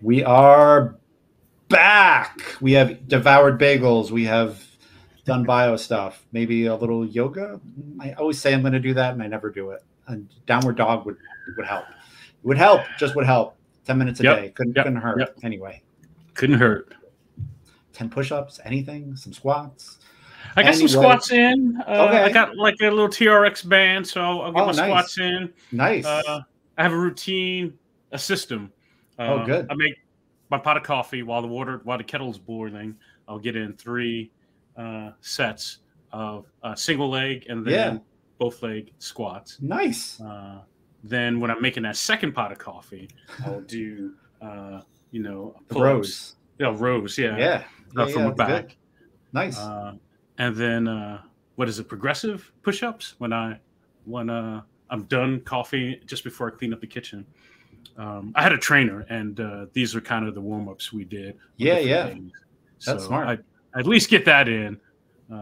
We are back. We have devoured bagels. We have done bio stuff. Maybe a little yoga. I always say I'm going to do that, and I never do it. And downward dog would help. It would help. Just would help. 10 minutes a day. Couldn't hurt. Anyway. Couldn't hurt. 10 push-ups. Anything. Some squats. I got some squats in. Okay. I got like a little TRX band, so I'll get my squats in. Nice. I have a routine, a system. Good. I make my pot of coffee while the kettle's boiling. I'll get in 3 sets of single leg and then both leg squats. Nice. Then when I'm making that second pot of coffee, I'll do rows. Rows. Yeah. From the back. Good. Nice. And then what is it? Progressive push-ups when I'm done coffee just before I clean up the kitchen. I had a trainer, and these are kind of the warm-ups we did. Yeah. So that's smart. I at least get that in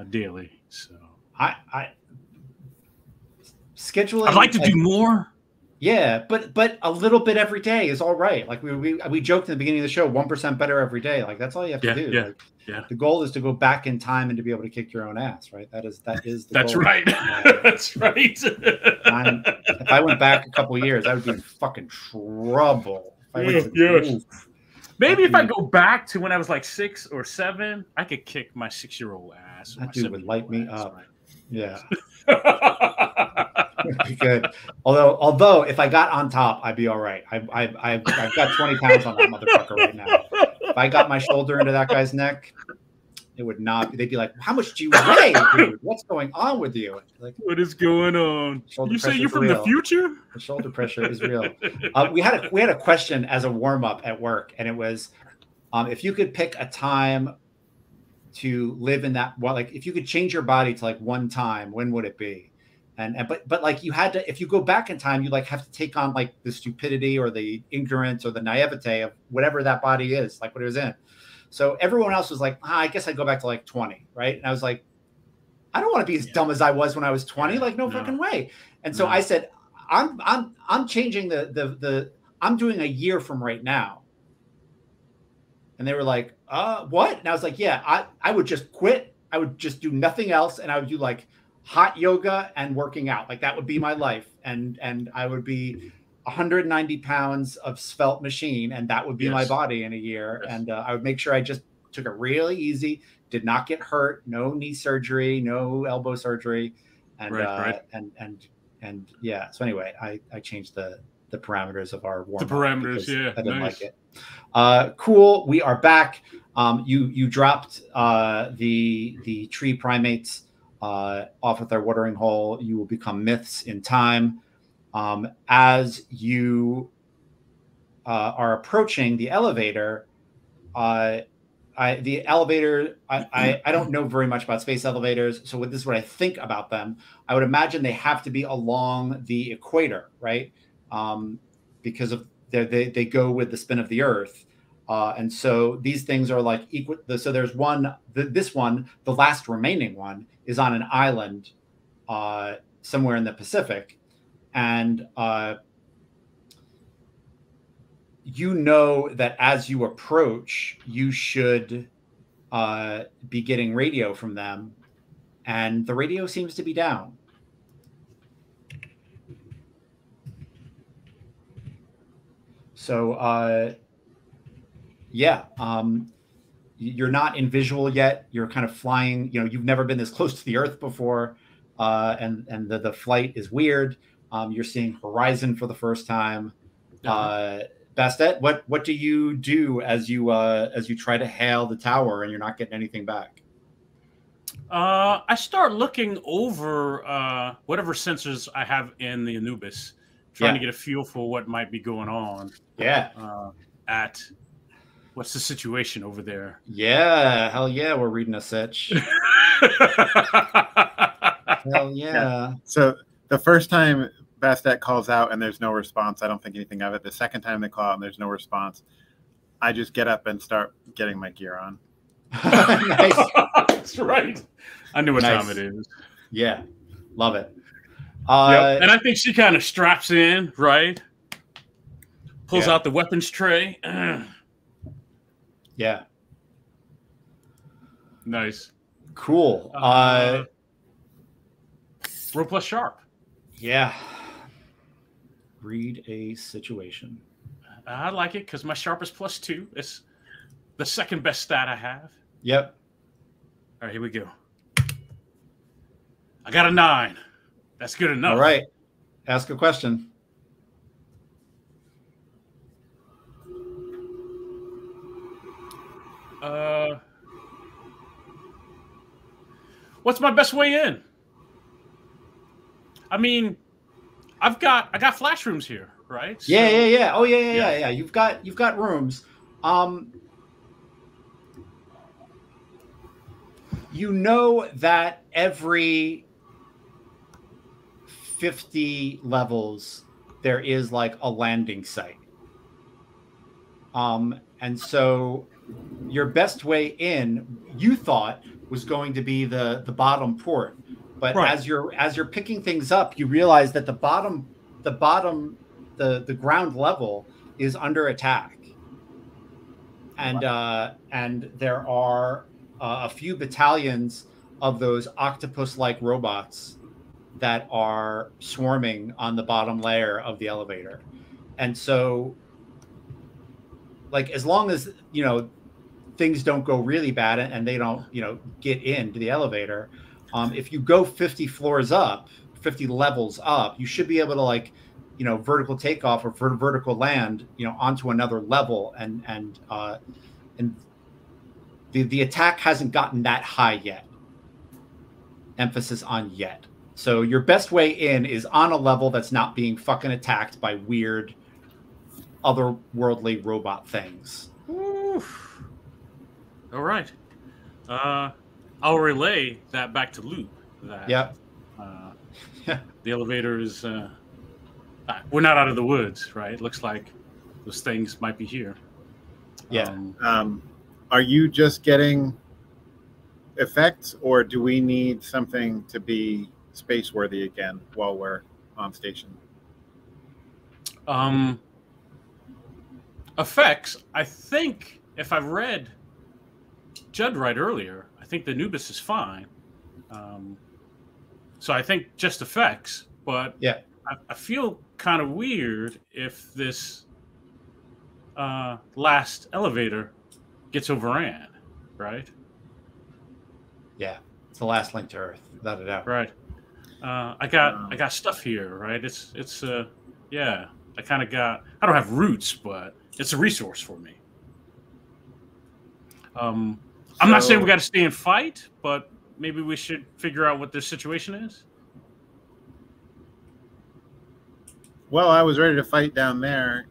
daily. So I scheduling. I'd like to do more. Yeah, but a little bit every day is all right. Like we joked in the beginning of the show, 1% better every day. Like that's all you have to do. Yeah. The goal is to go back in time and to be able to kick your own ass, right? That is the That's goal. right. That's right. If I went back a couple of years, I would be in fucking trouble. Maybe if I go back to when I was like 6 or 7, I could kick my 6-year-old ass. That dude would light me up. Right? Yeah. Good. Although if I got on top, I'd be all right. I've got 20 pounds on that motherfucker right now. If I got my shoulder into that guy's neck, it would not be. They'd be like, "How much do you weigh, dude? What's going on with you?" Like, what is going on? You say you're from the future? The shoulder pressure is real. We had a question as a warm up at work, and it was, if you could pick a time to live in that, like if you could change your body to like one time, when would it be? But like you had to, if you go back in time, you like have to take on like the stupidity or the ignorance or the naivete of whatever that body is, like what it was in. So everyone else was like, I guess I'd go back to like 20, right? And I was like, I don't want to be as dumb as I was when I was 20, like no fucking way. And so I said, I'm changing I'm doing a year from right now. And they were like, what? And I was like, yeah, I would just quit. I would just do nothing else. And I would do like hot yoga and working out. Like that would be my life. And I would be 190 pounds of svelte machine. And that would be my body in a year. Yes. And I would make sure I just took it really easy, did not get hurt, no knee surgery, no elbow surgery. And, and yeah. So anyway, I changed the parameters of our warm-up. The parameters, yeah. I didn't like it. Cool. We are back. You dropped the tree primates off with their watering hole. You will become myths in time. As you are approaching the elevator, I don't know very much about space elevators, so this is what I think about them. I would imagine they have to be along the equator, right? Because of they go with the spin of the Earth, and so these things are like equal. So there's one. This one, the last remaining one, is on an island somewhere in the Pacific, and you know that as you approach, you should be getting radio from them, and the radio seems to be down. So, you're not in visual yet. You're kind of flying. You know, you've never been this close to the Earth before, and the flight is weird. You're seeing horizon for the first time. Bastet, what do you do as you try to hail the tower and you're not getting anything back? I start looking over whatever sensors I have in the Anubis, trying to get a feel for what might be going on. At what's the situation over there? Yeah, hell yeah, we're reading a sitch. Hell yeah. So the first time Bastet calls out and there's no response, I don't think anything of it. The second time they call out and there's no response, I just get up and start getting my gear on. Nice. That's right. I knew what time it is. Yeah, love it. And I think she kind of straps in, right? Pulls out the weapons tray. Yeah. Nice. Cool. Roll plus sharp. Yeah. Read a situation. I like it because my sharp is +2. It's the second best stat I have. Yep. All right, here we go. I got a 9. That's good enough. All right. Ask a question. What's my best way in? I mean, I got flash rooms here, right? Yeah. Oh yeah. You've got rooms. You know that every 50 levels there is like a landing site. And so your best way in, you thought, was going to be the bottom port, but as you're picking things up, you realize that the ground level is under attack, and there are a few battalions of those octopus-like robots that are swarming on the bottom layer of the elevator, and so, like, as long as things don't go really bad and they don't get into the elevator, if you go 50 floors up, 50 levels up, you should be able to, like, vertical takeoff or vertical land onto another level, and the attack hasn't gotten that high yet. Emphasis on yet. So your best way in is on a level that's not being fucking attacked by weird otherworldly robot things. Oof. All right. I'll relay that back to Loop. That the elevator is. We're not out of the woods, right? Looks like those things might be here. Yeah. Are you just getting effects, or do we need something to be space worthy again while we're on station? Effects. I think if I read Judd right earlier, I think the Anubis is fine. So I think just effects, but yeah, I feel kind of weird if this last elevator gets overran, right? Yeah, it's the last link to Earth, without a doubt. Right. I got stuff here, right? It's yeah. I kind of got. I don't have roots, but it's a resource for me. I'm not saying we got to stay and fight, but maybe we should figure out what their situation is. Well, I was ready to fight down there.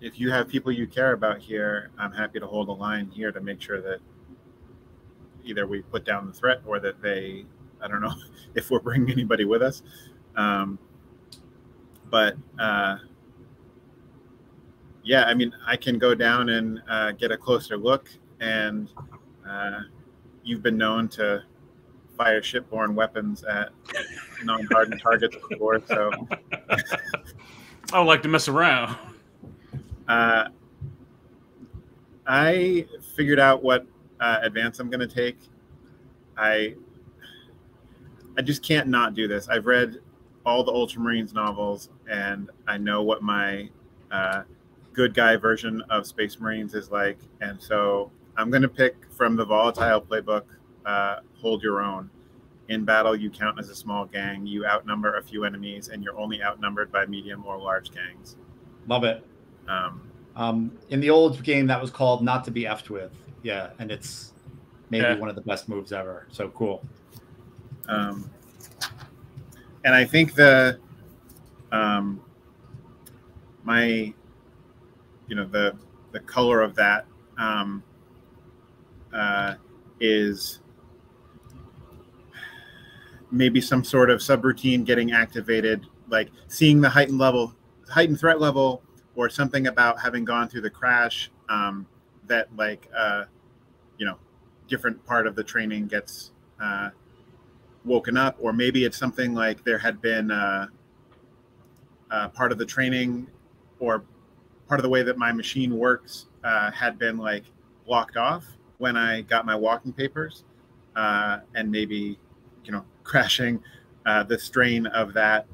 If you have people you care about here, I'm happy to hold a line here to make sure that either we put down the threat or that they, I don't know if we're bringing anybody with us. Yeah, I mean, I can go down and get a closer look, and you've been known to fire shipborne weapons at non-hardened targets before, so I don't like to mess around. I figured out what advance I'm going to take. I just can't not do this. I've read all the Ultramarines novels, and I know what my good guy version of Space Marines is like, and so I'm going to pick from the Volatile playbook, Hold Your Own. In battle, you count as a small gang. You outnumber a few enemies, and you're only outnumbered by medium or large gangs. Love it. In the old game, that was called Not to be effed with. Yeah, and it's maybe one of the best moves ever. So cool. And I think the color of that is maybe some sort of subroutine getting activated, like seeing the heightened threat level, or something about having gone through the crash, that different part of the training gets woken up, or maybe it's something like there had been part of the training or part of the way that my machine works had been like blocked off when I got my walking papers, and maybe, crashing the strain of that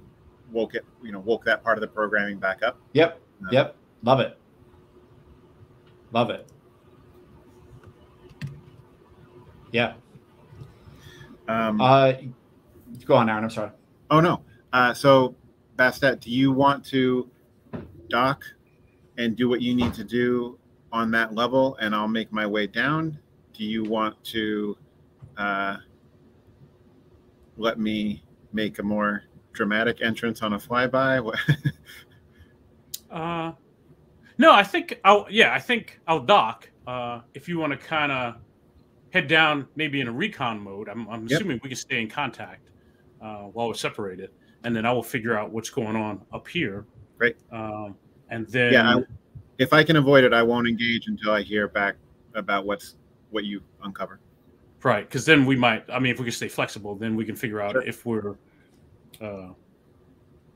woke that part of the programming back up. Yep. Yep. Love it. Love it. Yeah. Go on, Aaron. I'm sorry. Oh no. So Bastet, do you want to dock and do what you need to do on that level, and I'll make my way down? Do you want to let me make a more dramatic entrance on a flyby? No, I think I'll dock. If you want to kind of head down, maybe in a recon mode, I'm assuming we can stay in contact while we're separated, and then I will figure out what's going on up here. Great. And then, if I can avoid it, I won't engage until I hear back about what you uncover. Right, because then we might. I mean, if we can stay flexible, then we can figure out if we're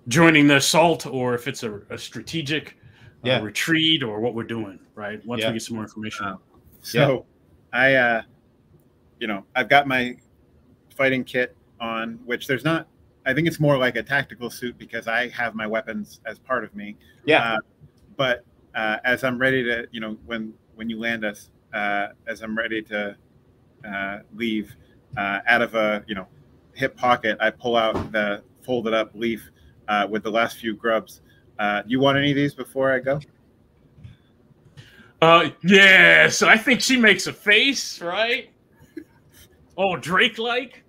joining the assault or if it's a strategic retreat or what we're doing. Right, once we get some more information. I've got my fighting kit on, which there's not. I think it's more like a tactical suit because I have my weapons as part of me. Yeah. But as I'm ready to, when you land us, as I'm ready to leave, out of a hip pocket, I pull out the folded up leaf with the last few grubs. You want any of these before I go? Yes. I think she makes a face, right? Oh, Drake-like.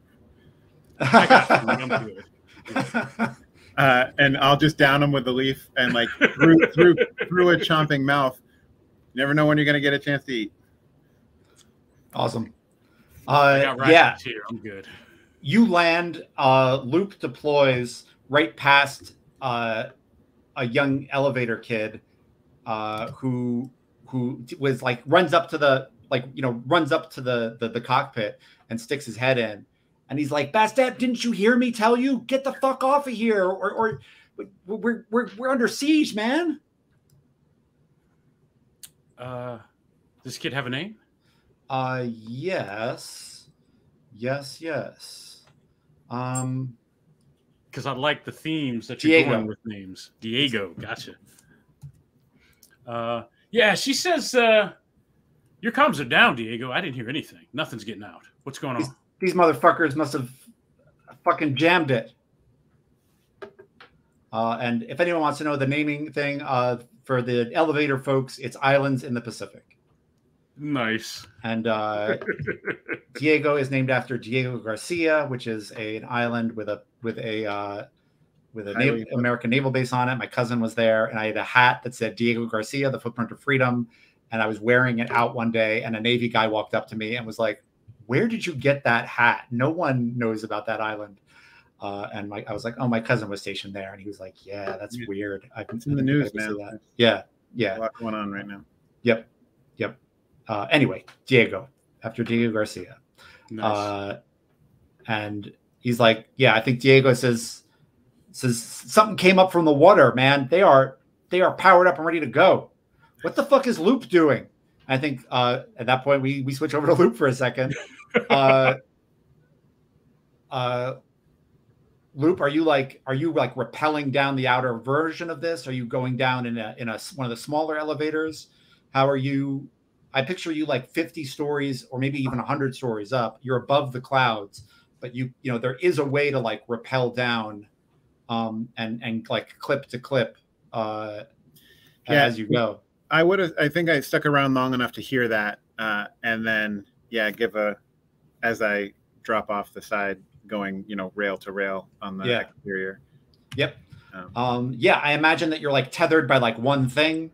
I got you. I'm good. And I'll just down them with the leaf and like through a chomping mouth. You never know when you're going to get a chance to eat. Awesome. I got rations here. I'm good. You land. Loop deploys right past a young elevator kid who was like runs up to the cockpit and sticks his head in. And he's like, Bastet, didn't you hear me tell you? Get the fuck off of here, or we're under siege, man. Does this kid have a name? Yes. Because I like the themes that you're going with names. Diego, gotcha. Yeah, she says your comms are down, Diego. I didn't hear anything. Nothing's getting out. What's going on? These motherfuckers must have fucking jammed it. And if anyone wants to know the naming thing, for the elevator folks, it's Islands in the Pacific. Nice. And Diego is named after Diego Garcia, which is an island with a American naval base on it. My cousin was there, and I had a hat that said Diego Garcia, the footprint of freedom. And I was wearing it out one day, and a Navy guy walked up to me and was like, "Where did you get that hat? No one knows about that island." And I was like, "Oh, my cousin was stationed there." And he was like, "Yeah, that's weird. It's in the news now. Yeah. A lot going on right now. Yep. Anyway, Diego, after Diego Garcia. Nice. And he's like, "Yeah, I think Diego says something came up from the water, man. They are powered up and ready to go. What the fuck is Loop doing?" I think at that point we switch over to Loop for a second. Loop, are you like rappelling down the outer version of this? Are you going down in one of the smaller elevators? How are you? I picture you like 50 stories or maybe even 100 stories up. You're above the clouds, but there is a way to like rappel down, and like clip to clip as you go. I think I stuck around long enough to hear that, and then as I drop off the side, going rail to rail on the exterior. Yep. I imagine that you're like tethered by like one thing,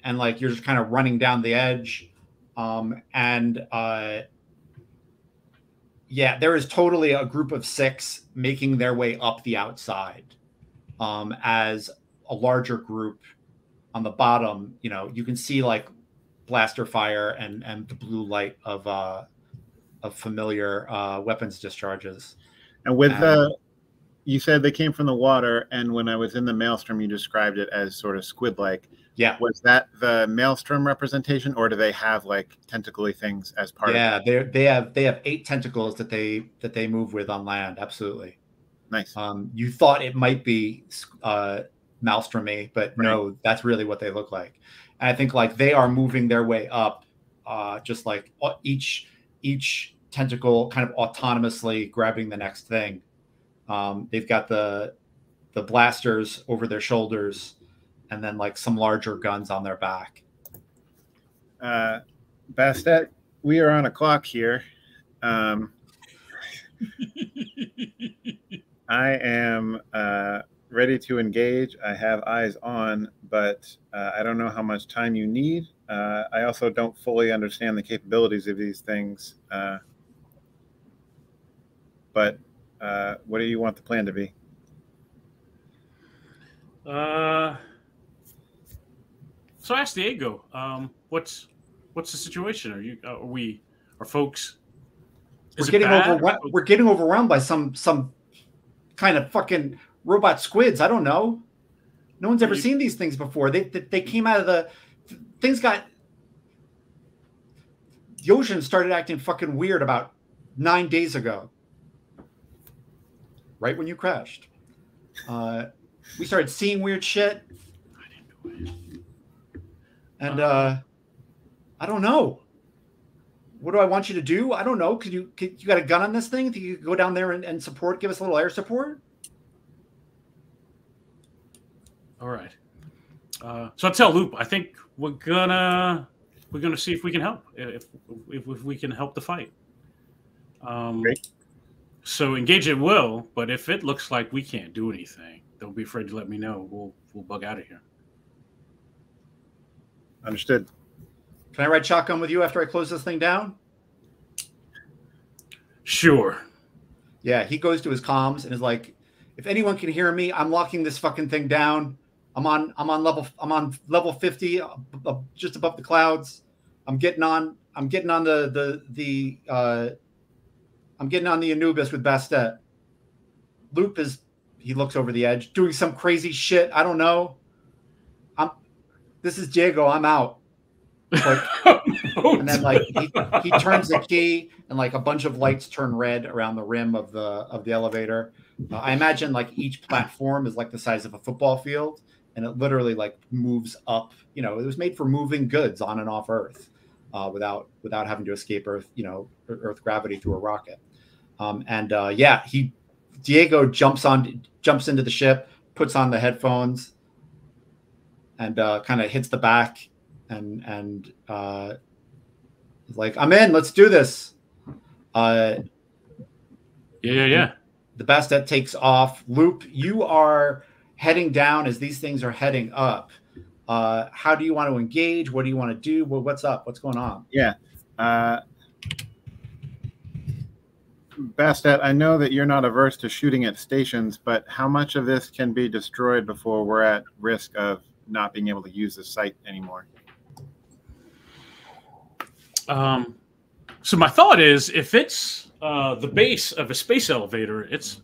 and like you're just kind of running down the edge, there is totally a group of 6 making their way up the outside, as a larger group on the bottom. You can see like blaster fire and the blue light of familiar weapons discharges. And with you said they came from the water, and when I was in the maelstrom, you described it as sort of squid-like. Yeah. Was that the maelstrom representation, or do they have like tentacly things as part of it? Yeah, they have 8 tentacles that they move with on land. Absolutely. Nice. You thought it might be maelstromy, but no, that's really what they look like. And I think like they are moving their way up, just like each tentacle kind of autonomously grabbing the next thing. They've got the blasters over their shoulders, and then like some larger guns on their back. Bastet, we are on a clock here. I am ready to engage. I have eyes on, but I don't know how much time you need. I also don't fully understand the capabilities of these things. But what do you want the plan to be? So I asked Diego, what's the situation? Are folks? We're getting overwhelmed by some kind of fucking robot squids. I don't know. No one's ever seen these things before. They came out of the ocean started acting fucking weird about 9 days ago. Right when you crashed. We started seeing weird shit. And I don't know. What do I want you to do? I don't know. Could you got a gun on this thing? Think you could go down there and support, give us a little air support? All right. So I'll tell Loop, I think we're gonna see if we can help. If we can help the fight. Great. So engage at will, but if it looks like we can't do anything, don't be afraid to let me know. We'll bug out of here. Understood. Can I ride shotgun with you after I close this thing down? Sure. Yeah, he goes to his comms and is like, if anyone can hear me, I'm locking this fucking thing down. I'm on level 50, just above the clouds. I'm getting on the Anubis with Bastet. Loop he looks over the edge, doing some crazy shit. I don't know. This is Diego. I'm out. Like, and then like he turns the key, and like a bunch of lights turn red around the rim of the elevator. I imagine like each platform is like the size of a football field, and it literally like moves up. You know, it was made for moving goods on and off Earth, without having to escape Earth. You know, Earth gravity through a rocket. Diego jumps into the ship, puts on the headphones, and kind of hits the back, and like, I'm in. Let's do this. Yeah. The Bastet takes off. Loop, you are heading down as these things are heading up. How do you want to engage? What do you want to do? Well, what's up? What's going on? Yeah. Bastet, I know that you're not averse to shooting at stations, but how much of this can be destroyed before we're at risk of not being able to use the site anymore? So my thought is, if it's the base of a space elevator, it's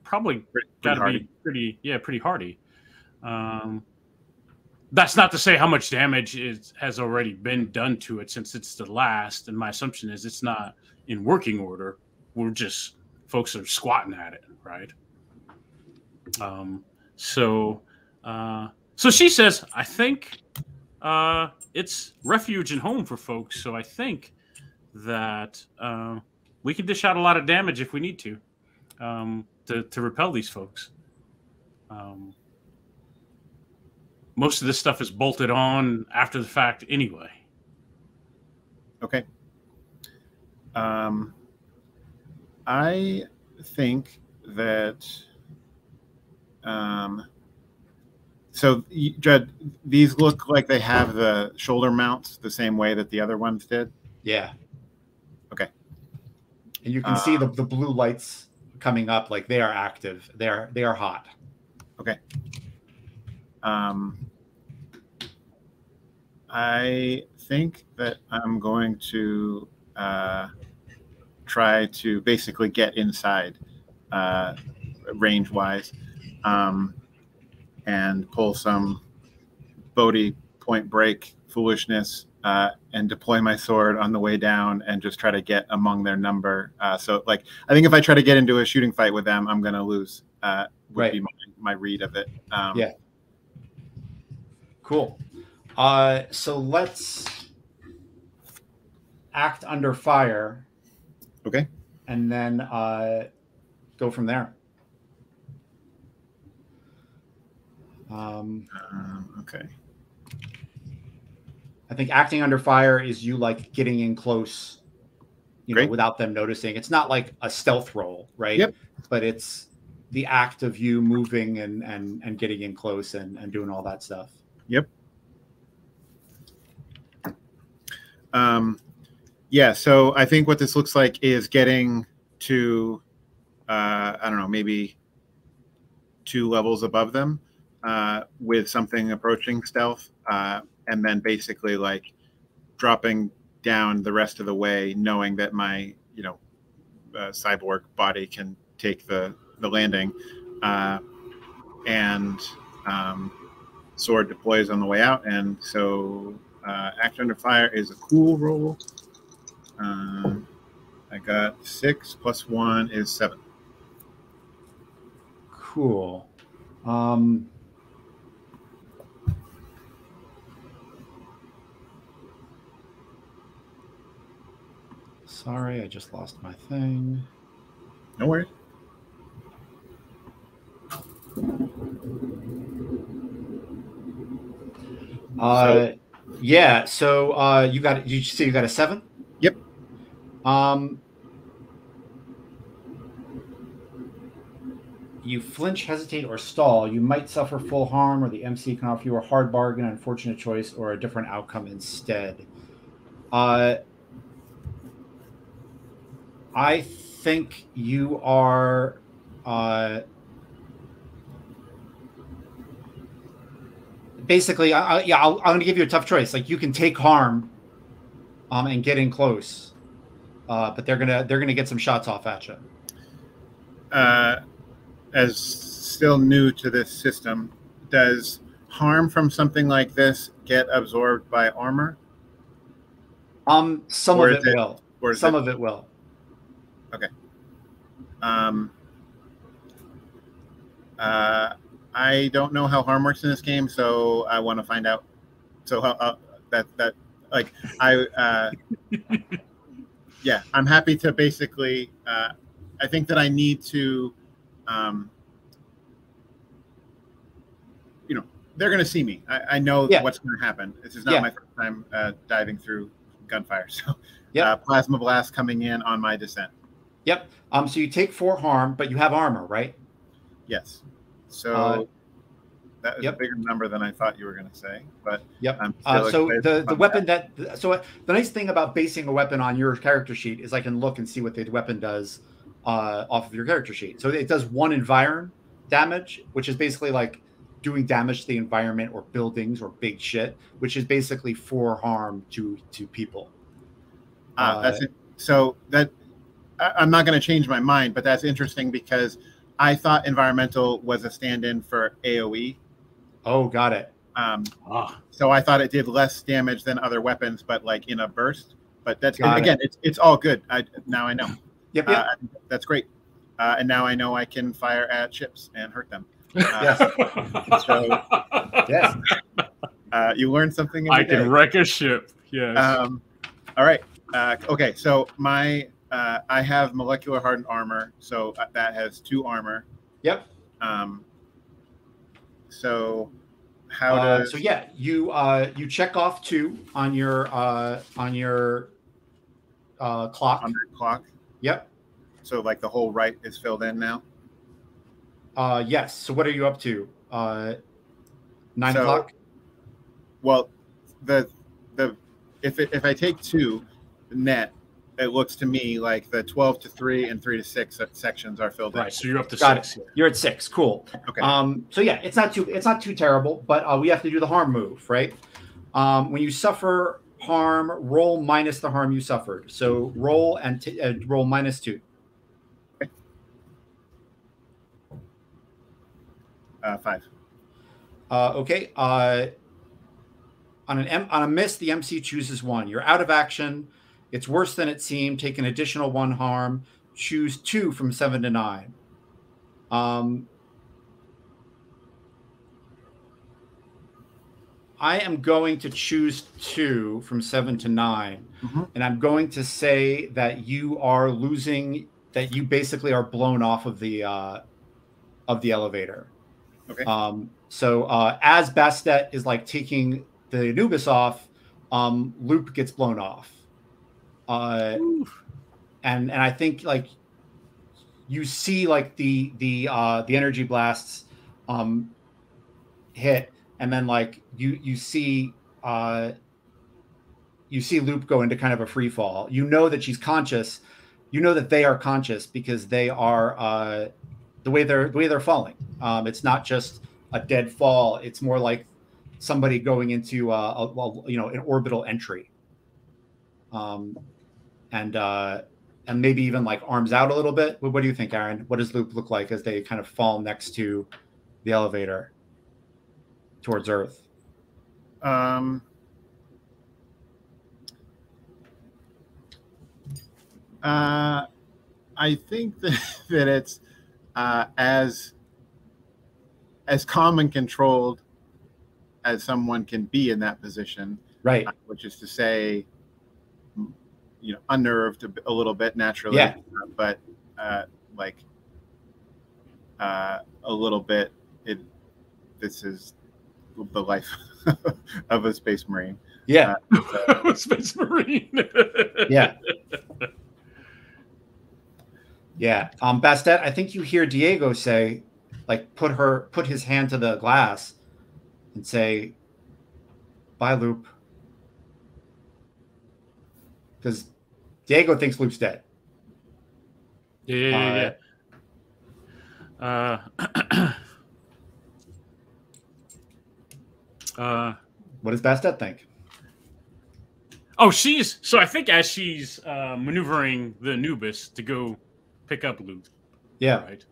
probably got to be pretty hardy. That's not to say how much damage has already been done to it since it's the last. And my assumption is it's not in working order. Folks are squatting at it, right? So she says, I think it's refuge and home for folks. So I think that we can dish out a lot of damage if we need to repel these folks. Most of this stuff is bolted on after the fact anyway. Okay. I think that so, Judd, these look like they have the shoulder mounts the same way that the other ones did? Yeah. Okay. And you can see the blue lights coming up, like they are active. They are hot. Okay. I think that I'm going to try to basically get inside. range wise, and pull some Bodhi point break foolishness and deploy my sword on the way down and just try to get among their number. So like, I think if I try to get into a shooting fight with them, I'm going to lose. Would be my read of it. Yeah. Cool. So let's act under fire. Okay. And then go from there. Okay. I think acting under fire is you like getting in close, you know, without them noticing. It's not like a stealth roll, right? Yep. But it's the act of you moving and getting in close and doing all that stuff. Yep. Yeah, so I think what this looks like is getting to, I don't know, maybe 2 levels above them with something approaching stealth, and then basically like dropping down the rest of the way, knowing that my, you know, cyborg body can take the landing, and sword deploys on the way out. And so act under fire is a cool roll. I got 6 + 1 is 7. Cool. Sorry, I just lost my thing. No worries. Yeah. So you got, you say you got a 7? Yep. You flinch, hesitate, or stall. You might suffer full harm, or the MC can offer you a hard bargain, unfortunate choice, or a different outcome instead. I think you are basically, I'm going to give you a tough choice. Like, you can take harm and get in close, but they're gonna get some shots off at you. As still new to this system, does harm from something like this get absorbed by armor? Some of it will. Some of it will. Okay. I don't know how harm works in this game, so I want to find out. So yeah, I'm happy to basically. I think that I need to. You know, they're going to see me. I know what's going to happen. This is not my first time diving through gunfire. So, plasma blast coming in on my descent. Yep. So you take 4 harm, but you have armor, right? Yes. So that is a bigger number than I thought you were going to say. But so the weapon the nice thing about basing a weapon on your character sheet is I can look and see what the weapon does off of your character sheet. So it does 1 environ damage, which is basically like doing damage to the environment or buildings or big shit, which is basically 4 harm to people. That's it. So that I'm not going to change my mind, but that's interesting because I thought environmental was a stand-in for AOE. Oh, got it. So I thought it did less damage than other weapons, but like in a burst. But that's again, it's all good. Now I know. Yep. That's great. And now I know I can fire at ships and hurt them. Yes. So yes. You learn something. I can wreck a ship. Yes. All right. Okay. So I have molecular hardened armor, so that has 2 armor. Yep. So how does so yeah, you check off 2 on your clock. On your clock. Yep. So like the whole right is filled in now. Yes. So what are you up to? 9 o'clock. Well, if I take 2 net, it looks to me like the 12 to 3 and 3 to 6 sections are filled in. Right. So you're up to Got 6. It. You're at 6. Cool. Okay. So yeah, it's not too terrible, but we have to do the harm move, right? When you suffer harm, roll minus the harm you suffered. So roll and roll -2. Okay. 5. Okay. On a miss, the MC chooses 1. You're out of action. It's worse than it seemed. Take an additional 1 harm. Choose 2 from 7 to 9. I am going to choose 2 from 7 to 9. And I'm going to say that you are losing, that you basically are blown off of the elevator. Okay. So as Bastet is like taking the Anubis off, Loop gets blown off. And I think like you see like the energy blasts hit, and then like you see Loop go into kind of a free fall. You know that she's conscious. You know that they are conscious because they are the way they're falling. It's not just a dead fall. It's more like somebody going into an orbital entry. And maybe even like arms out a little bit. What do you think, Aaron? What does Loop look like as they kind of fall next to the elevator towards Earth? I think that it's as calm and controlled as someone can be in that position, right? Which is to say, unnerved a little bit naturally, yeah. But a little bit. This is the life of a space marine. Yeah, a space marine. yeah. Yeah. Bastet, I think you hear Diego say, like, put his hand to the glass and say, "Bye, Loop," because Diego thinks Loop's dead. Yeah. What does Bastet think? Oh, so I think as she's maneuvering the Anubis to go pick up Loop. Yeah. Right.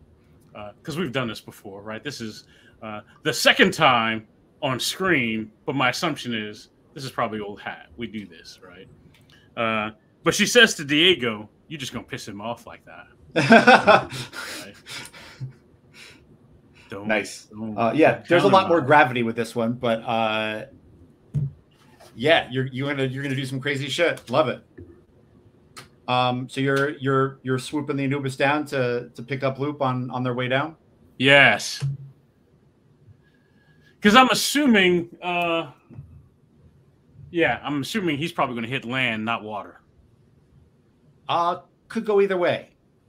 Because we've done this before, right? This is the second time on screen, but my assumption is this is probably old hat. We do this, right? But she says to Diego, "You're just gonna piss him off like that." Right? Nice. There's a lot more gravity with this one, but you're gonna do some crazy shit. Love it. So you're swooping the Anubis down to pick up Loop on their way down? Yes. Because I'm assuming I'm assuming he's probably going to hit land, not water. Could go either way.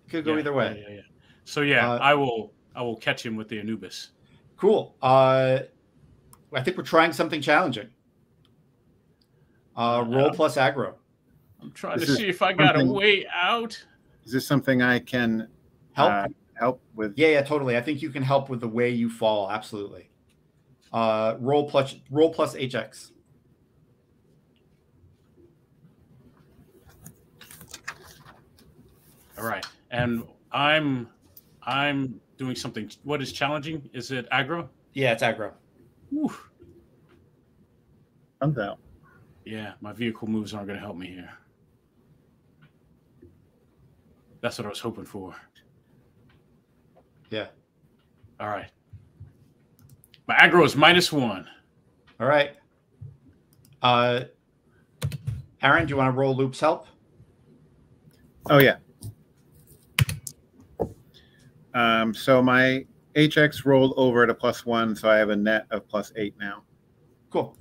Yeah. So I will catch him with the Anubis. Cool. I think we're trying something challenging. Roll plus aggro. I'm trying to see if I got a way out. Is this something I can help with? Yeah, totally. I think you can help with the way you fall. Absolutely. Roll plus HX. All right, and I'm doing something. What is challenging? Is it aggro? Yeah, it's aggro. Whew. I'm down. Yeah, my vehicle moves aren't going to help me here. That's what I was hoping for. Yeah. All right. My aggro is -1. All right. Aaron, do you want to roll Loop's help? Oh, yeah. So my HX rolled over to +1, so I have a net of +8 now. Cool.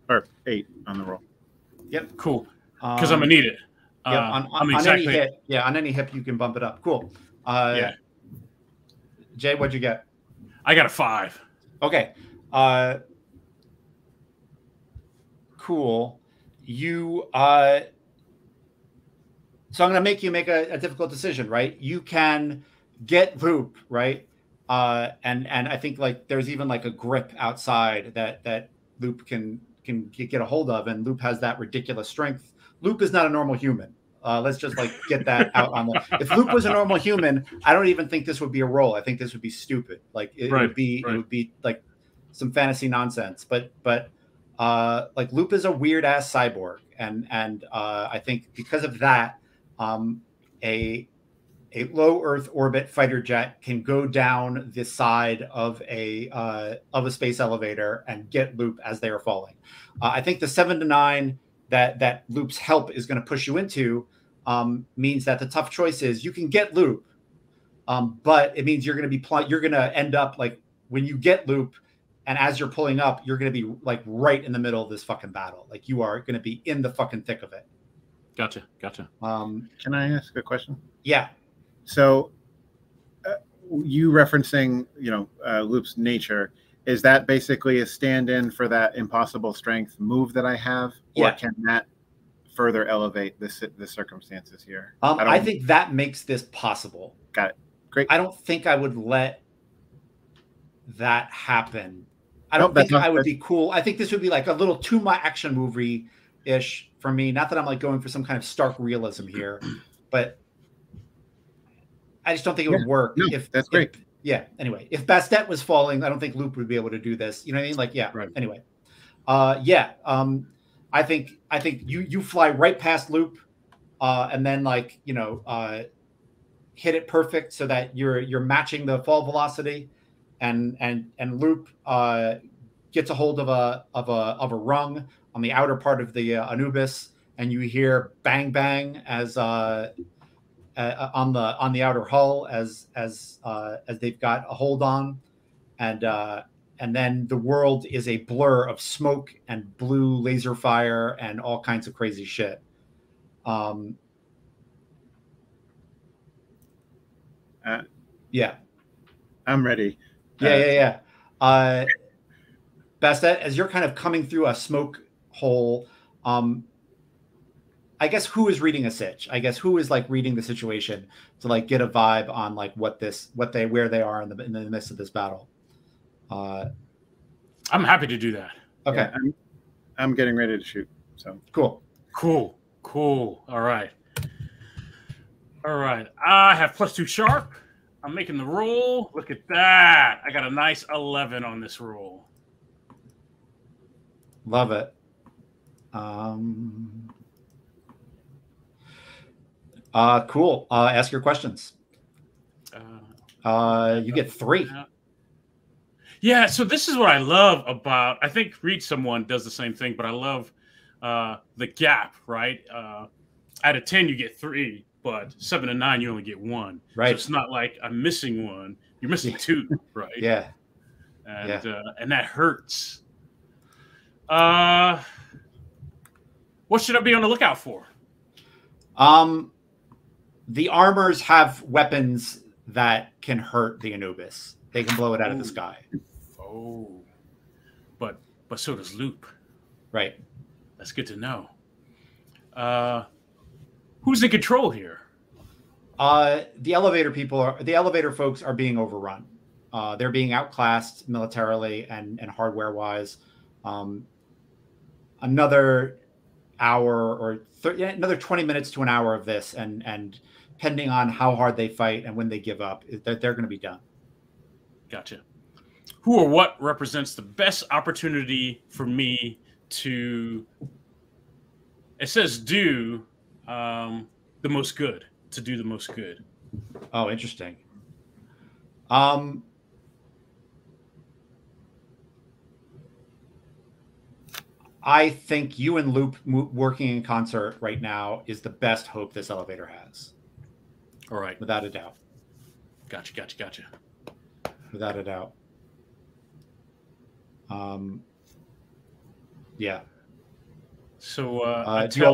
Or 8 on the roll. Yep. Cool. Because I'm going to need it. On any hit, on any hip, you can bump it up. Cool. Jay, what'd you get? I got a 5. Okay. Cool. You so I'm going to make you make a difficult decision, right? You can get Loop, right? And I think like there's even like a grip outside that Loop can get a hold of, and Loop has that ridiculous strength. Loop is not a normal human. Let's just like get that out on the. If Loop was a normal human, I don't even think this would be a role. I think this would be stupid. Like it would be like some fantasy nonsense. But like Loop is a weird ass cyborg, and I think because of that, a low Earth orbit fighter jet can go down the side of a space elevator and get Loop as they are falling. I think the 7 to 9 that Loop's help is going to push you into means that the tough choice is you can get Loop, but it means you're going to end up like when you get Loop, and as you're pulling up, you're going to be like right in the middle of this fucking battle. Like you are going to be in the fucking thick of it. Gotcha. Can I ask a question? Yeah. So, you referencing, Loop's nature, is that basically a stand-in for that impossible strength move that I have, or can that further elevate the circumstances here? I think that makes this possible. Got it. Great. I don't think I would let that happen. I don't think I would be cool. I think this would be like a little too much action movie-ish for me. Not that I'm like going for some kind of stark realism here, but I just don't think it would work. No, that's great. Anyway, if Bastet was falling, I don't think Loop would be able to do this. You know what I mean? Like, yeah. Right. Anyway, I think you fly right past Loop, and then like hit it perfect so that you're matching the fall velocity, and Loop gets a hold of a rung on the outer part of the Anubis, and you hear bang bang as on the outer hull as they've got a hold on, and then the world is a blur of smoke and blue laser fire and all kinds of crazy shit. Yeah, I'm ready. Yeah. Bastet, as you're kind of coming through a smoke hole, I guess who is reading a sitch? I guess who is like reading the situation to like get a vibe on like where they are in the midst of this battle. I'm happy to do that. Okay, yeah, I'm getting ready to shoot. So cool. All right. I have +2 sharp. I'm making the roll. Look at that. I got a nice 11 on this roll. Love it. Cool. Ask your questions. You get 3. Yeah, so this is what I love about. I think Read Someone does the same thing, but I love the gap. Right, out of 10 you get 3, but 7 to 9 you only get 1. Right. So it's not like I'm missing 1. You're missing 2. Right. Yeah. And that hurts. What should I be on the lookout for? The armors have weapons that can hurt the Anubis. They can blow it out of the sky. Oh, but so does Loop. Right. That's good to know. Who's in control here? The elevator folks are being overrun. They're being outclassed militarily and hardware wise. Another hour or another 20 minutes to an hour of this, and depending on how hard they fight and when they give up, they're going to be done. Gotcha. Who or what represents the best opportunity for me to? It says do the most good. To do the most good. Oh, interesting. I think you and Loop working in concert right now is the best hope this elevator has. All right. Without a doubt. Gotcha. Without a doubt. Yeah. So do you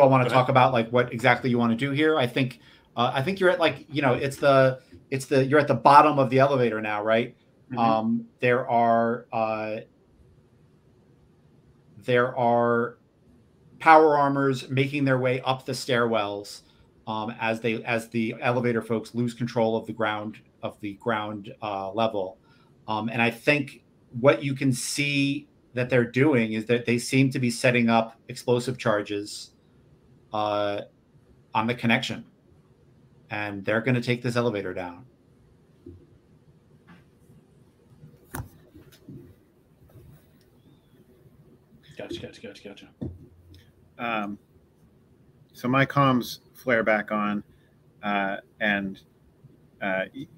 all want to talk about like what exactly you want to do here? I think you're at like, it's the you're at the bottom of the elevator now, right? Mm-hmm. There are power armors making their way up the stairwells as the elevator folks lose control of the ground level. And I think what you can see that they're doing is that they seem to be setting up explosive charges on the connection, and they're going to take this elevator down. Gotcha. So my comms flare back on, and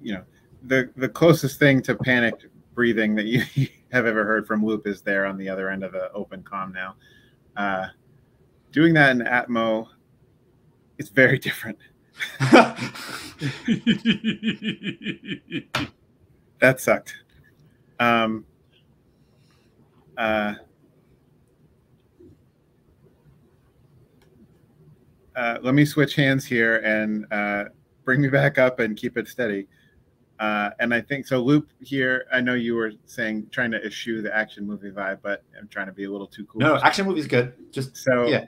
you know, the closest thing to panicked breathing that you have ever heard from Loop is there on the other end of the open comm now. Doing that in Atmo, it's very different. That sucked. Let me switch hands here and bring me back up and keep it steady. And I think so. Loop here. I know you were saying trying to eschew the action movie vibe, but I'm trying to be a little too cool. No, action movie is good. Just so. Yeah.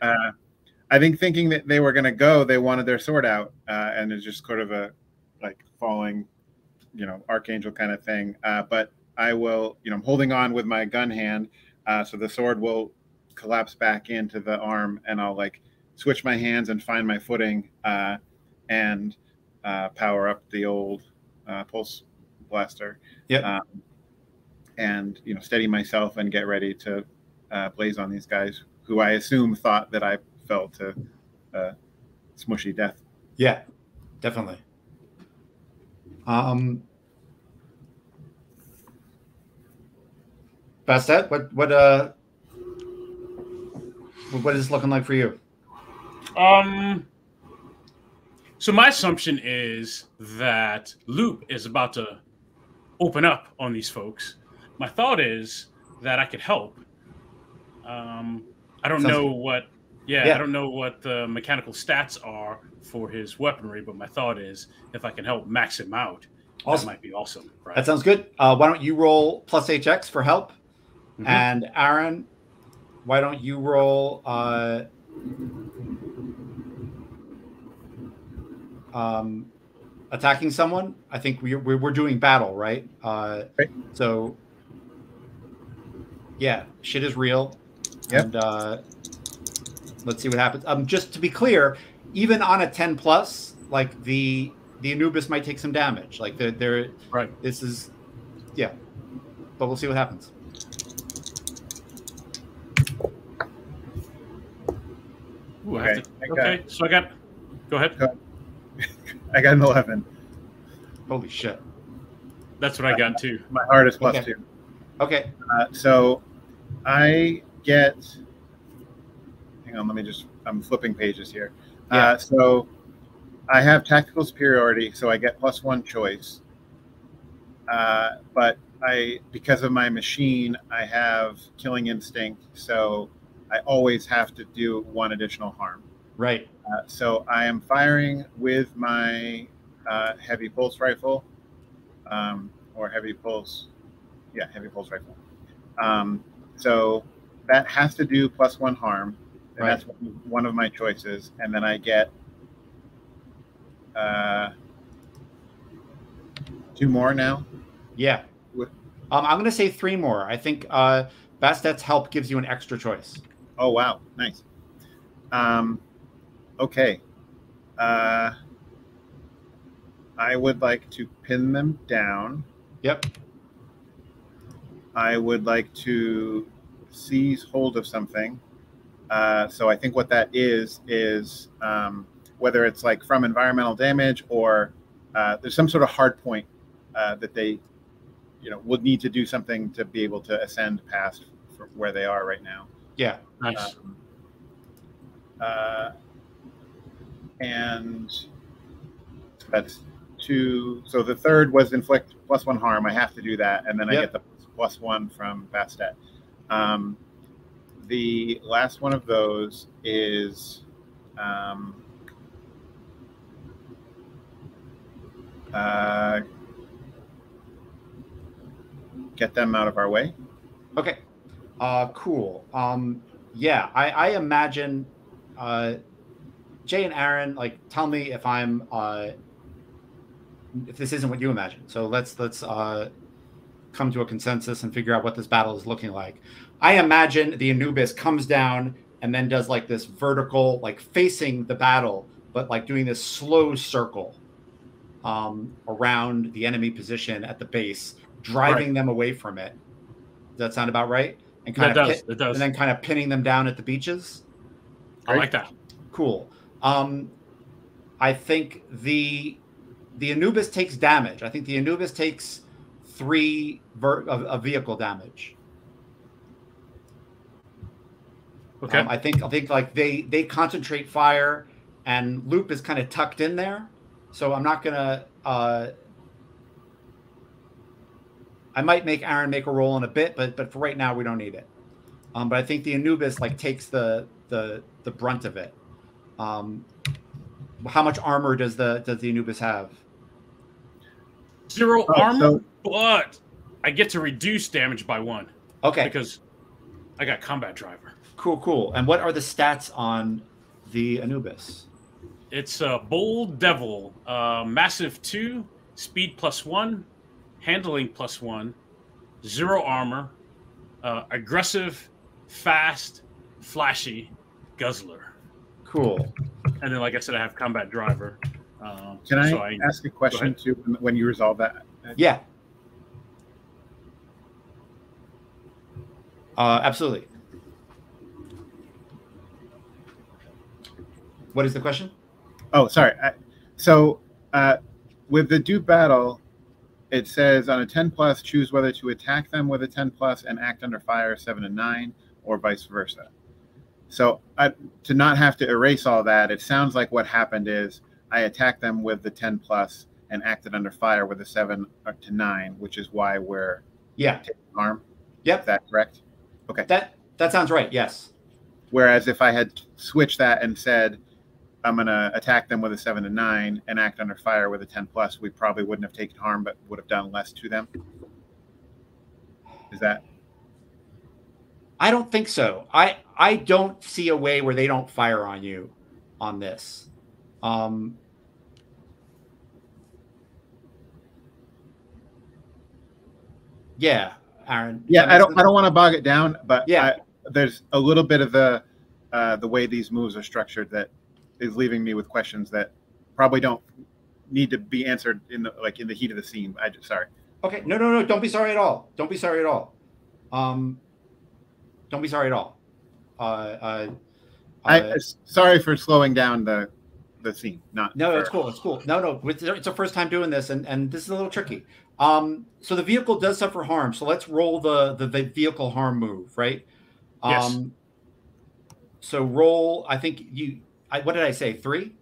I think thinking that they were going to go, they wanted their sword out, and it's just sort of a like falling, you know, archangel kind of thing. But I will, you know, I'm holding on with my gun hand, so the sword will collapse back into the arm, and I'll like switch my hands and find my footing, and power up the old pulse blaster. Yeah. And you know, steady myself and get ready to blaze on these guys who I assume thought that I fell to smushy death. Yeah, definitely. Bastet, what is this looking like for you? So my assumption is that Loop is about to open up on these folks. My thought is that I could help. I don't know what the mechanical stats are for his weaponry, but my thought is if I can help max him out, that might be awesome. Right? That sounds good. Why don't you roll plus HX for help? Mm-hmm. And Aaron, why don't you roll attacking someone? I think we're doing battle, right? Right. So yeah, shit is real. Yep. And let's see what happens. Just to be clear, even on a 10 plus, like the Anubis might take some damage. Like they're right. This is, yeah, but we'll see what happens. Ooh, so I got. Go ahead. I got an 11. Holy shit! That's what I got too. My heart is plus 2. Okay. So I get. Hang on, I'm flipping pages here. Yeah. So I have tactical superiority, so I get +1 choice. But because of my machine, I have killing instinct, so I always have to do 1 additional harm. Right. So I am firing with my heavy pulse rifle, or heavy pulse rifle. So that has to do +1 harm. And that's one of my choices. And then I get 2 more now. Yeah. I'm going to say 3 more. I think Bastet's help gives you an extra choice. Oh, wow. Nice. Okay. I would like to pin them down. Yep. I would like to seize hold of something. So I think what that is whether it's like from environmental damage or there's some sort of hard point that they, you know, would need to do something to be able to ascend past from where they are right now. Yeah. Nice. And that's 2. So the third was inflict +1 harm. I have to do that, and then I get the +1 from Bastet. The last one of those is get them out of our way. Okay. Cool. Yeah, I imagine Jay and Aaron, like, tell me if I'm if this isn't what you imagine. So let's come to a consensus and figure out what this battle is looking like. I imagine the Anubis comes down and then does like this vertical, like facing the battle, but like doing this slow circle around the enemy position at the base, driving them away from it. Does that sound about right? And kind of it does. And then kind of pinning them down at the beaches. I like that. Cool. I think the Anubis takes damage. I think the Anubis takes 3 of vehicle damage. Okay. I think like they concentrate fire, and Loop is kind of tucked in there, so I'm not gonna. I might make Aaron make a roll in a bit, but for right now we don't need it. But I think the Anubis like takes the brunt of it. How much armor does the Anubis have? 0 armor, but I get to reduce damage by 1. Okay. Because I got combat driver. Cool. And what are the stats on the Anubis? It's a Bold Devil, massive 2, speed +1, handling +1, 0 armor, aggressive, fast, flashy, guzzler. Cool. And then, like I said, I have combat driver. Can I ask a question too when you resolve that? Yeah. Absolutely. What is the question? Oh, sorry. So with the do battle, it says on a 10+, choose whether to attack them with a 10+ and act under fire 7 and 9, or vice versa. So to not have to erase all that, it sounds like what happened is I attacked them with the 10+ and acted under fire with a 7 to 9, which is why we're taking harm. Yep. Is that correct? Okay. That sounds right. Yes. Whereas if I had switched that and said I'm going to attack them with a 7 to 9 and act under fire with a 10+, we probably wouldn't have taken harm, but would have done less to them. Is that? I don't think so. I don't see a way where they don't fire on you on this. Yeah, Aaron. Yeah, I don't want to bog it down, but yeah, there's a little bit of the way these moves are structured that is leaving me with questions that probably don't need to be answered in the heat of the scene. Sorry. Okay. No. Don't be sorry at all. Don't be sorry at all. Don't be sorry at all. Sorry for slowing down the scene. It's cool. It's cool. No. It's our first time doing this, and this is a little tricky. So the vehicle does suffer harm. So let's roll the vehicle harm move, right? Yes. So roll. I think what did I say? 3.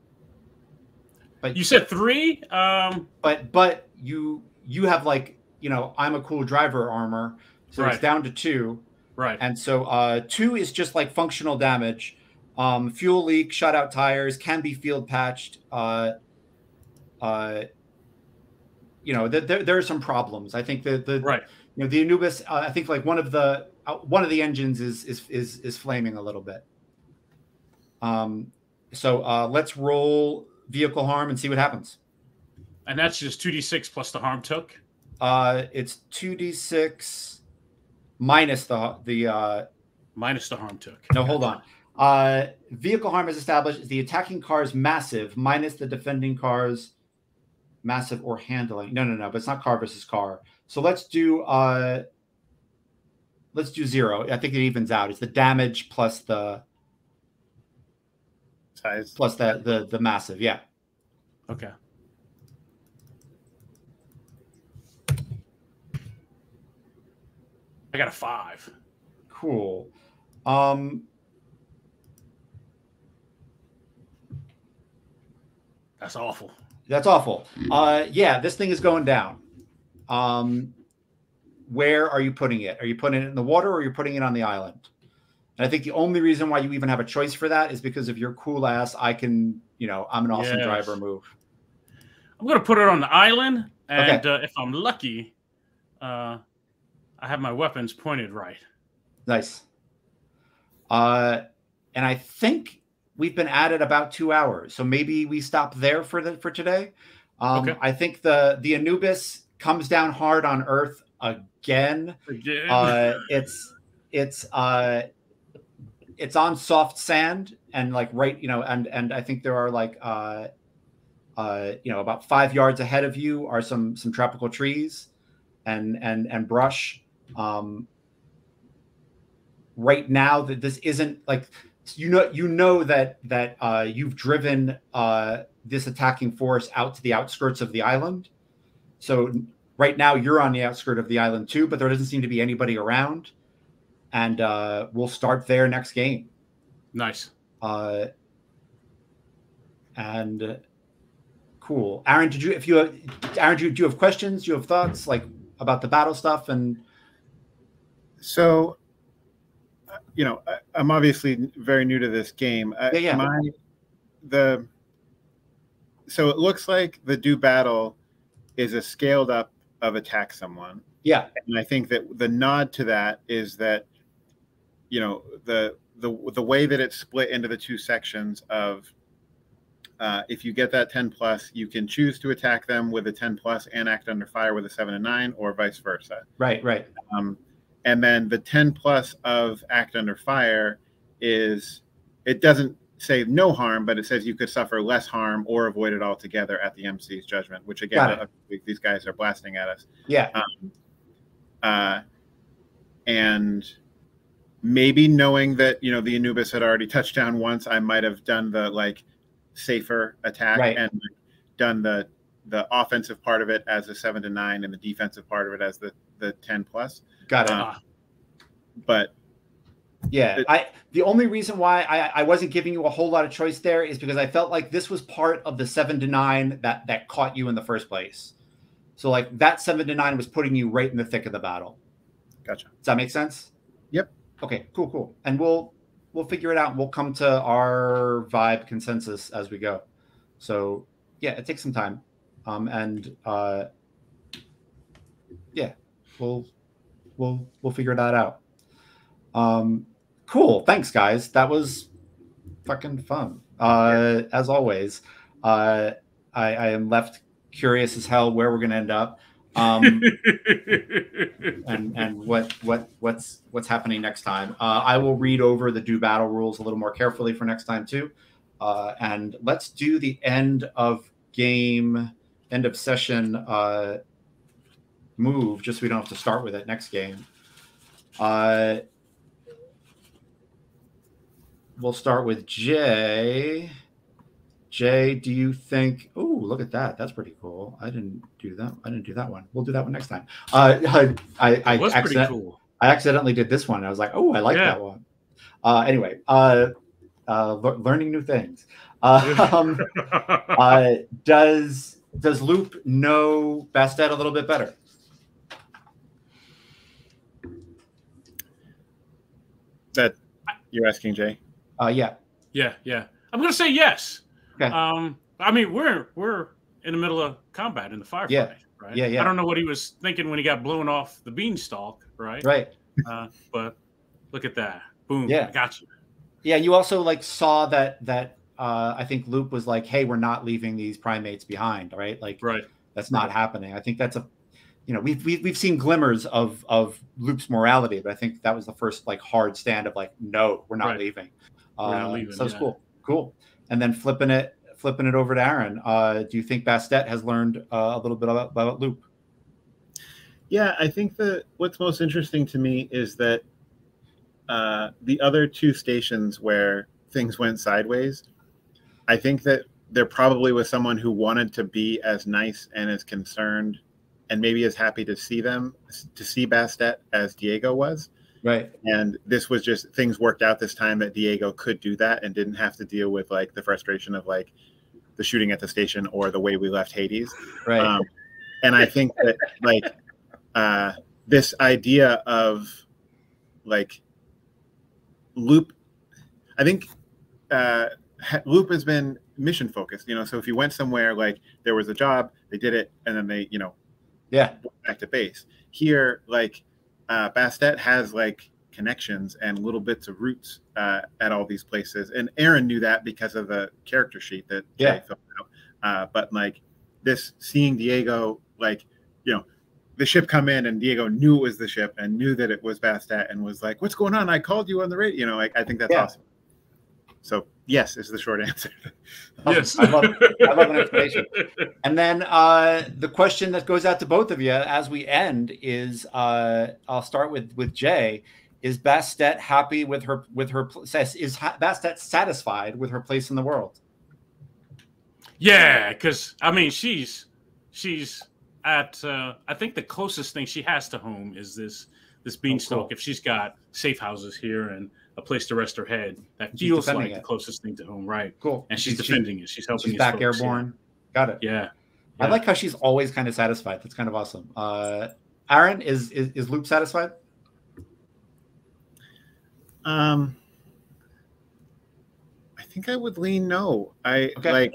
But you said 3. But you have I'm a cool driver armor, so it's down to 2. Right. And so 2 is just like functional damage. Fuel leak, shut out tires, can be field patched. There are some problems. I think the Anubis. I think like one of the engines is flaming a little bit. So let's roll vehicle harm and see what happens. And that's just 2d6 plus the harm took. It's 2d6 minus the harm took. No, hold on. Vehicle harm is established as the attacking car's massive minus the defending car's massive or handling. No, but it's not car versus car. So let's do 0. I think it evens out. It's the damage plus the size plus the massive. Yeah. Okay. I got a 5. Cool. That's awful. That's awful. Yeah, this thing is going down. Where are you putting it? Are you putting it in the water or are you putting it on the island? And I think the only reason why you even have a choice for that is because of your cool ass, I'm an awesome driver move. I'm going to put it on the island. And if I'm lucky, I have my weapons pointed right. Nice. And I think we've been at it about 2 hours. So maybe we stop there for today. I think the Anubis comes down hard on Earth again. It's it's on soft sand, and like right, and I think there are like about 5 yards ahead of you are some tropical trees and brush. Right now, that this isn't like, that you've driven this attacking force out to the outskirts of the island. So right now you're on the outskirts of the island too, but there doesn't seem to be anybody around. And we'll start there next game. Nice. And cool. Aaron, do you have questions? Do you have thoughts like about the battle stuff? And so, I'm obviously very new to this game. So it looks like the do battle is a scaled up of attack someone. Yeah. And I think that the nod to that is that, the way that it's split into the two sections of, if you get that 10 plus, you can choose to attack them with a 10 plus and act under fire with a 7 and 9, or vice versa. Right. And then the 10 plus of act under fire it doesn't say no harm, but it says you could suffer less harm or avoid it altogether at the MC's judgment, which again, these guys are blasting at us. Yeah. And maybe knowing that, the Anubis had already touched down once, I might have done the like safer attack and done the offensive part of it as a 7 to 9 and the defensive part of it as the 10 plus. Got it. But yeah, the only reason why I wasn't giving you a whole lot of choice there is because I felt like this was part of the 7 to 9 that caught you in the first place. So like that 7 to 9 was putting you right in the thick of the battle. Gotcha. Does that make sense? Yep. Okay, cool. And we'll figure it out. We'll come to our vibe consensus as we go. So yeah, it takes some time. Yeah, we'll figure that out. Cool. Thanks, guys. That was fucking fun. As always, I am left curious as hell where we're gonna end up, and what's happening next time. I will read over the do battle rules a little more carefully for next time too, and let's do the end of session move, just so we don't have to start with it next game. We'll start with Jay. Jay, do you think? Oh, look at that. That's pretty cool. I didn't do that one. We'll do that one next time. Pretty cool. I accidentally did this one. I was like, oh, I like that one. Anyway, learning new things. Does Loop know Bastet a little bit better? That you're asking, Jay? Yeah. I'm gonna say yes. Okay. I mean, we're in the middle of combat in the firefight, right? Yeah. I don't know what he was thinking when he got blown off the beanstalk, right? Right. But look at that. Boom. Yeah. I got you. Yeah. You also like saw that I think Loop was like, hey, we're not leaving these primates behind, right? Like, right. That's not happening. I think that's we've seen glimmers of Loop's morality, but I think that was the first like hard stand of like, no, we're not leaving. We're not leaving. So it's cool. And then flipping it over to Aaron. Do you think Bastet has learned a little bit about Loop? Yeah, I think that what's most interesting to me is that the other two stations where things went sideways, I think that there probably was someone who wanted to be as nice and as concerned and maybe as happy to see Bastet as Diego was. Right. And this was just, things worked out this time that Diego could do that and didn't have to deal with like the frustration of like the shooting at the station or the way we left Hades. Right. And I think that like this idea of like Loop, I think Loop has been mission focused, so if you went somewhere, like there was a job, they did it, and then they, went back to base. Here, like Bastet has like connections and little bits of roots at all these places, and Aaron knew that because of the character sheet that Jay filled out. But like this, seeing Diego, like the ship come in, and Diego knew it was the ship and knew that it was Bastet and was like, "What's going on? I called you on the radio." You know, like I think that's awesome. So yes, is the short answer. Yes, I love an explanation. And then the question that goes out to both of you as we end is, I'll start with Jay. Is Bastet happy with her is Bastet satisfied with her place in the world? Yeah, because I mean she's at I think the closest thing she has to home is this beanstalk. Oh, cool. If she's got safe houses here and a place to rest her head, that feels like the closest thing to home, right? Cool. And she's defending it. She's helping. She's back folks, airborne. Yeah. Got it. Yeah. I like how she's always kind of satisfied. That's kind of awesome. Aaron, is Loop satisfied? I think I would lean no. Like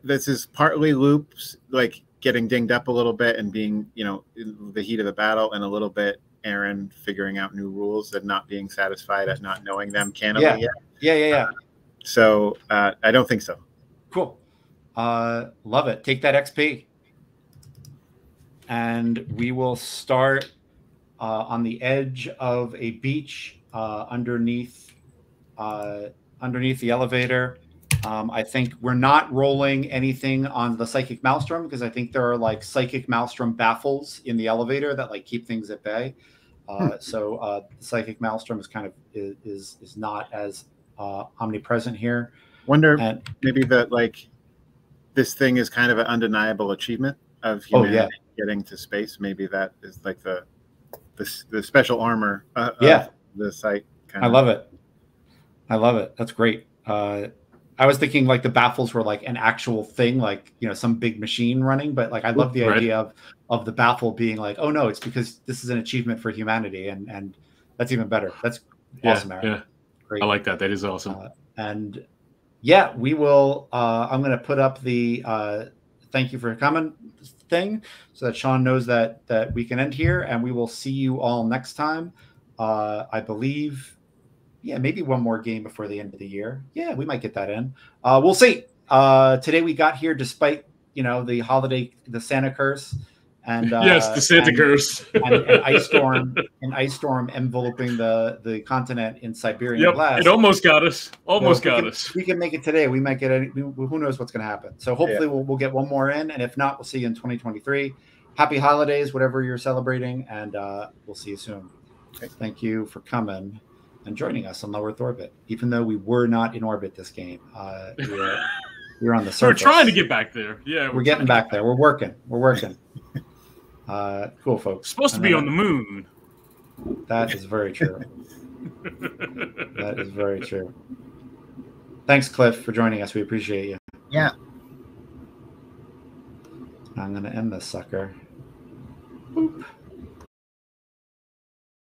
this is partly Loop's like getting dinged up a little bit and being, you know, in the heat of the battle, and a little bit Aaron figuring out new rules and not being satisfied at not knowing them canonically yet. Yeah. So I don't think so. Cool. Love it. Take that XP. And we will start on the edge of a beach underneath the elevator. I think we're not rolling anything on the Psychic Maelstrom because I think there are like Psychic Maelstrom baffles in the elevator that like keep things at bay. So Psychic Maelstrom is kind of is not as omnipresent here. Wonder maybe that like this thing is kind of an undeniable achievement of humanity getting to space. Maybe that is like the special armor of the site. I love it. That's great. I was thinking like the baffles were like an actual thing, like, you know, some big machine running, but like I love the idea of the baffle being like, oh no, it's because this is an achievement for humanity, and that's even better. That's awesome, Aaron. Yeah, great. I like that. That is awesome. And yeah, we will. I'm going to put up the thank you for coming thing so that Sean knows that we can end here, and we will see you all next time. I believe. Yeah, maybe one more game before the end of the year. Yeah, we might get that in. We'll see. Today we got here despite, you know, the holiday, the Santa curse, and yes, the Santa curse, and ice storm enveloping the continent in Siberian blast. It almost got us. We can make it today. We might get any. Who knows what's going to happen? So hopefully we'll get one more in, and if not, we'll see you in 2023. Happy holidays, whatever you're celebrating, and we'll see you soon. Okay. Thank you for coming and joining us on Low Earth Orbit, even though we were not in orbit this game. We were on the surface. We're trying to get back there. Yeah, we're getting back there. We're working. Cool, folks. Supposed to be on the moon. That is very true. That is very true. Thanks, Cliff, for joining us. We appreciate you. Yeah. I'm going to end this sucker. Boop.